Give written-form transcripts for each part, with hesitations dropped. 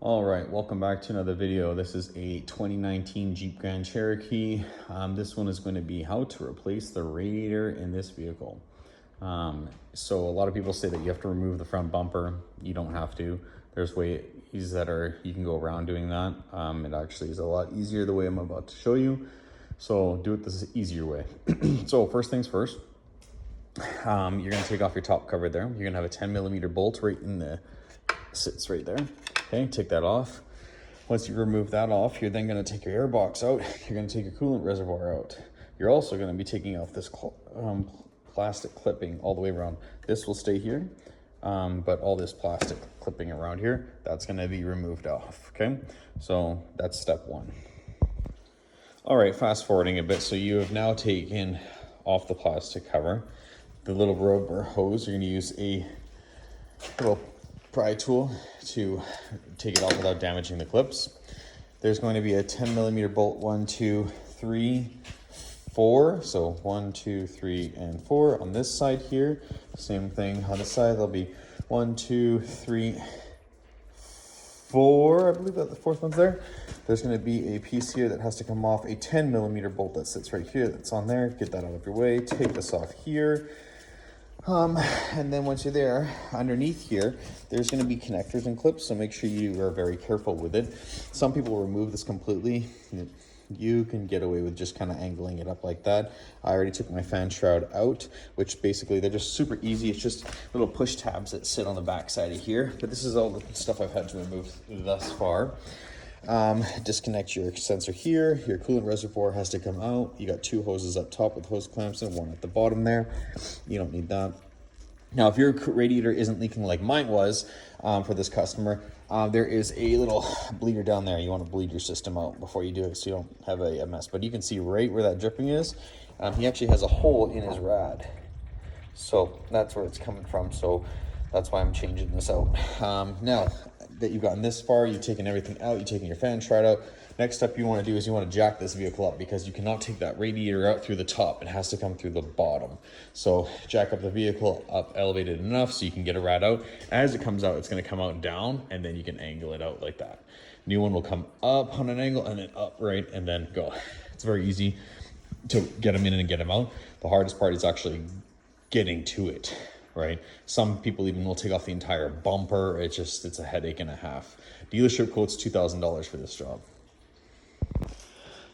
All right, welcome back to another video. This is a 2019 Jeep Grand Cherokee. This one is going to be how to replace the radiator in this vehicle. So a lot of people say that you have to remove the front bumper. You don't have to. There's ways that you can go around doing that. It actually is a lot easier the way I'm about to show you. So do it this easier way. So first things first, you're gonna take off your top cover there. You're gonna have a 10mm bolt right in the, sits right there. Okay, take that off. Once you remove that off, you're then going to take your air box out. You're going to take your coolant reservoir out. You're also going to be taking off this plastic clipping all the way around. This will stay here, but all this plastic clipping around here, that's going to be removed off. Okay, so that's step one. All right, fast forwarding a bit. So you have now taken off the plastic cover. The little rubber hose, you're going to use a little pry tool to take it off without damaging the clips. There's going to be a 10mm bolt, 1, 2, 3, 4. So 1, 2, 3, and 4 on this side here. Same thing on this side. There'll be 1, 2, 3, 4. I believe that the fourth one's there. There's going to be a piece here that has to come off, a 10mm bolt that sits right here. That's on there. Get that out of your way. Take this off here. And then once you're there, underneath here, there's going to be connectors and clips, so make sure you are very careful with it. Some people remove this completely. You can get away with just kind of angling it up like that. I already took my fan shroud out, which basically they're just super easy. It's just little push tabs that sit on the back side of here. But this is all the stuff I've had to remove thus far. Disconnect your sensor here. Your coolant reservoir has to come out. You got two hoses up top with hose clamps and one at the bottom there. You don't need that. Now, if your radiator isn't leaking like mine was for this customer, there is a little bleeder down there. You want to bleed your system out before you do it so you don't have a mess. But you can see right where that dripping is. He actually has a hole in his rad. So that's where it's coming from. So that's why I'm changing this out. Now that you've gotten this far, you've taken everything out, you've taken your fan shroud out. Next step you want to do is you want to jack this vehicle up, because you cannot take that radiator out through the top. It has to come through the bottom. So jack up the vehicle up elevated enough so you can get a rad out. As it comes out, it's going to come out down, and then you can angle it out like that. New one will come up on an angle and then upright and then go. It's very easy to get them in and get them out. The hardest part is actually getting to it. Right? Some people even will take off the entire bumper. It's a headache and a half. Dealership quotes $2,000 for this job.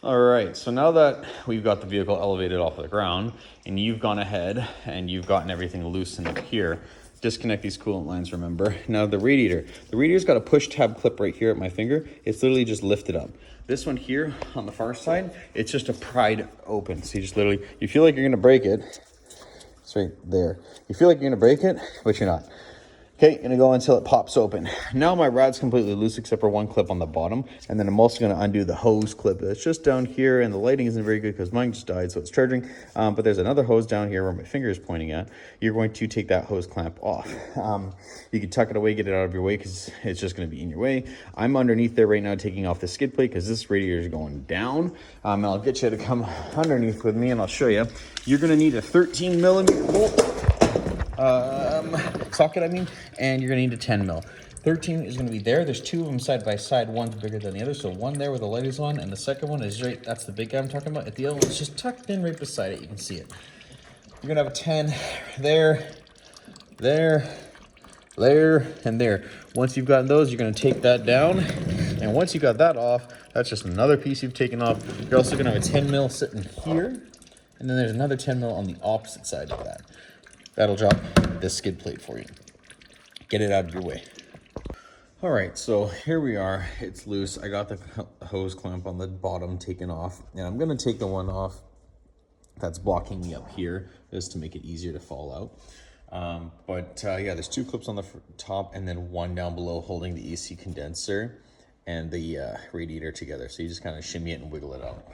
All right, so now that we've got the vehicle elevated off of the ground and you've gone ahead and you've gotten everything loosened up here, disconnect these coolant lines, remember. Now the radiator's got a push tab clip right here at my finger. It's literally just lifted up. This one here on the far side, it's just a pried open. So you just literally, you feel like you're gonna break it. It's right there. You feel like you're gonna break it, but you're not. Okay, gonna go until it pops open. Now my rad's completely loose except for one clip on the bottom, and then I'm also gonna undo the hose clip that's just down here, and the lighting isn't very good because mine just died, so it's charging. But there's another hose down here where my finger is pointing at. You're going to take that hose clamp off. You can tuck it away, get it out of your way, because it's just gonna be in your way. I'm underneath there right now taking off the skid plate because this radiator is going down. And I'll get you to come underneath with me and I'll show you. You're gonna need a 13mm bolt. Socket, and you're gonna need a 10 mil. 13 is gonna be there. There's two of them side by side. One's bigger than the other, so one there where the light is on, and the second one is right, that's the big guy I'm talking about. At the other one, it's just tucked in right beside it. You can see it. You're gonna have a 10 there, there, there, and there. Once you've gotten those, you're gonna take that down, and once you got that off, that's just another piece you've taken off. You're also gonna have a 10 mil sitting here, and then there's another 10 mil on the opposite side of that. That'll drop this skid plate for you. Get it out of your way. All right, so here we are. It's loose. I got the hose clamp on the bottom taken off, and I'm gonna take the one off that's blocking me up here just to make it easier to fall out. Yeah, there's two clips on the top and then one down below holding the AC condenser and the radiator together. So you just kind of shimmy it and wiggle it out.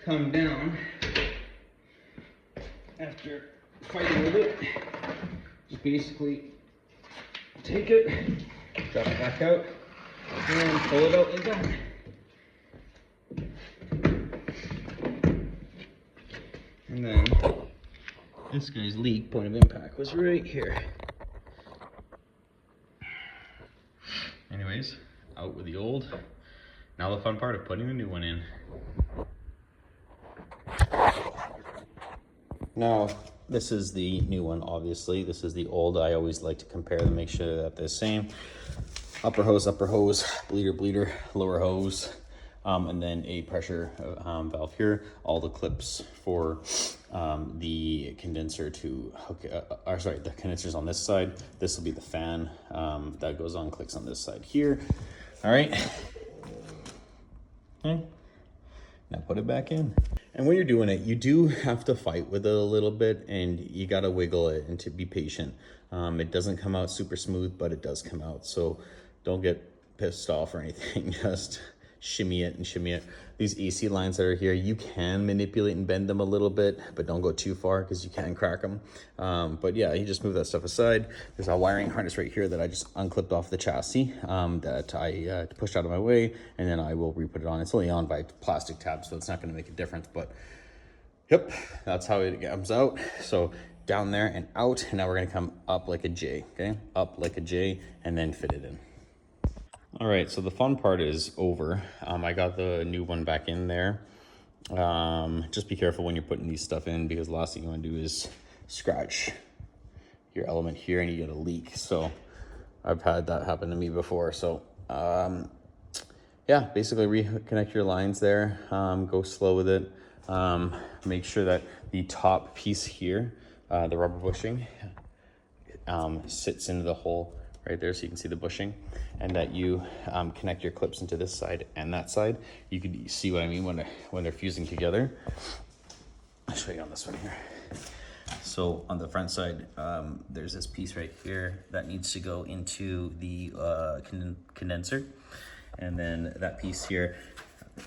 come down after fighting with it. Just basically take it, drop it back out, and pull it out like that. And then this guy's leak point of impact was right here. Anyways, out with the old. Now the fun part of putting the new one in. Now, this is the new one, obviously. This is the old. I always like to compare them, make sure that they're the same. Upper hose, bleeder, bleeder, lower hose, and then a pressure valve here. All the clips for the condenser to hook, the condenser's on this side. This will be the fan that goes on, clicks on this side here. All right. Okay. Now put it back in. And when you're doing it, you do have to fight with it a little bit, and you gotta wiggle it and to be patient. It doesn't come out super smooth, but it does come out. So don't get pissed off or anything. Just shimmy it and shimmy it. These AC lines that are here, you can manipulate and bend them a little bit, but don't go too far because you can crack them. But yeah, you just move that stuff aside. There's a wiring harness right here that I just unclipped off the chassis that I pushed out of my way, and then I will re-put it on. It's only on by plastic tabs, so it's not gonna make a difference, but yep, that's how it comes out. So down there and out, and now we're gonna come up like a J, okay? Up like a J, and then fit it in. All right, so the fun part is over. I got the new one back in there. Just be careful when you're putting these stuff in, because the last thing you want to do is scratch your element here and you get a leak. So I've had that happen to me before. So yeah, basically reconnect your lines there. Go slow with it. Make sure that the top piece here, the rubber bushing, sits into the hole right there, so you can see the bushing, and that you connect your clips into this side and that side. You can see what I mean when they're fusing together. I'll show you on this one here. So on the front side, there's this piece right here that needs to go into the condenser, and then that piece here.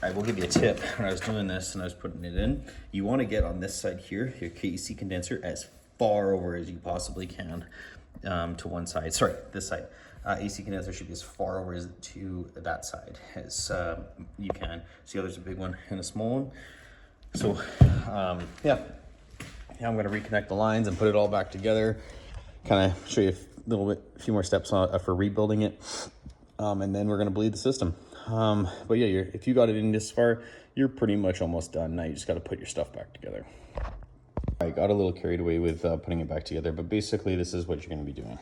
I will give you a tip. When I was doing this and I was putting it in, you want to get on this side here, your KEC condenser, as far over as you possibly can. To one side, sorry, this side. AC condenser should be as far over as to that side as you can. See how there's a big one and a small one? So yeah, I'm gonna reconnect the lines and put it all back together. Kind of show you a few more steps for rebuilding it. And then we're gonna bleed the system. But yeah, if you got it in this far, you're pretty much almost done. Now you just gotta put your stuff back together. I got a little carried away with putting it back together, but basically this is what you're going to be doing.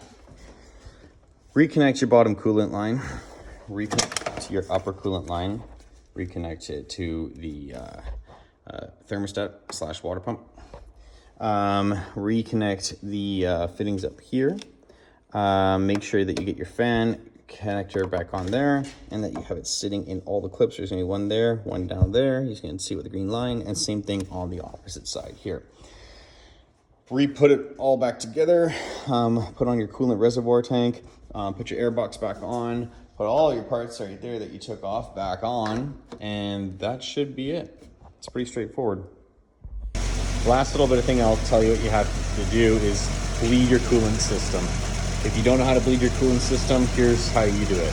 Reconnect your bottom coolant line, reconnect to your upper coolant line, reconnect it to the thermostat / water pump, reconnect the fittings up here, make sure that you get your fan connector back on there, and that you have it sitting in all the clips. There's going to be one there, one down there. You can see with the green line, and same thing on the opposite side here. Re-put it all back together, put on your coolant reservoir tank, put your air box back on, put all your parts right there that you took off back on, and that should be it. It's pretty straightforward. Last little bit of thing I'll tell you what you have to do is bleed your coolant system. If you don't know how to bleed your coolant system, here's how you do it.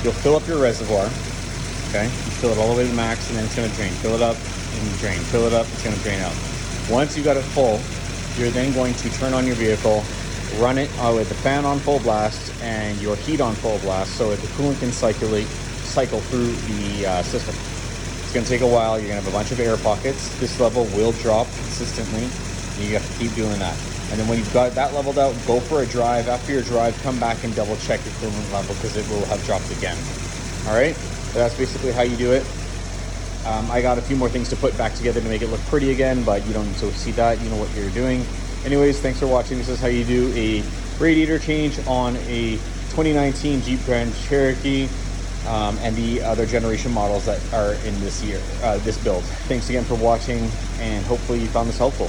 You'll fill up your reservoir, okay? You fill it all the way to the max, and then it's gonna drain. Fill it up and drain. Fill it up, it's gonna drain out. Once you got it full, you're then going to turn on your vehicle, run it with the fan on full blast and your heat on full blast so that the coolant can cycle through the system. It's going to take a while. You're going to have a bunch of air pockets. This level will drop consistently. You have to keep doing that. And then when you've got that leveled out, go for a drive. After your drive, come back and double check your coolant level because it will have dropped again. All right, so that's basically how you do it. I got a few more things to put back together to make it look pretty again, but you don't need to see that. You know what you're doing. Anyways, thanks for watching. This is how you do a radiator change on a 2019 Jeep Grand Cherokee and the other generation models that are in this build. Thanks again for watching, and hopefully you found this helpful.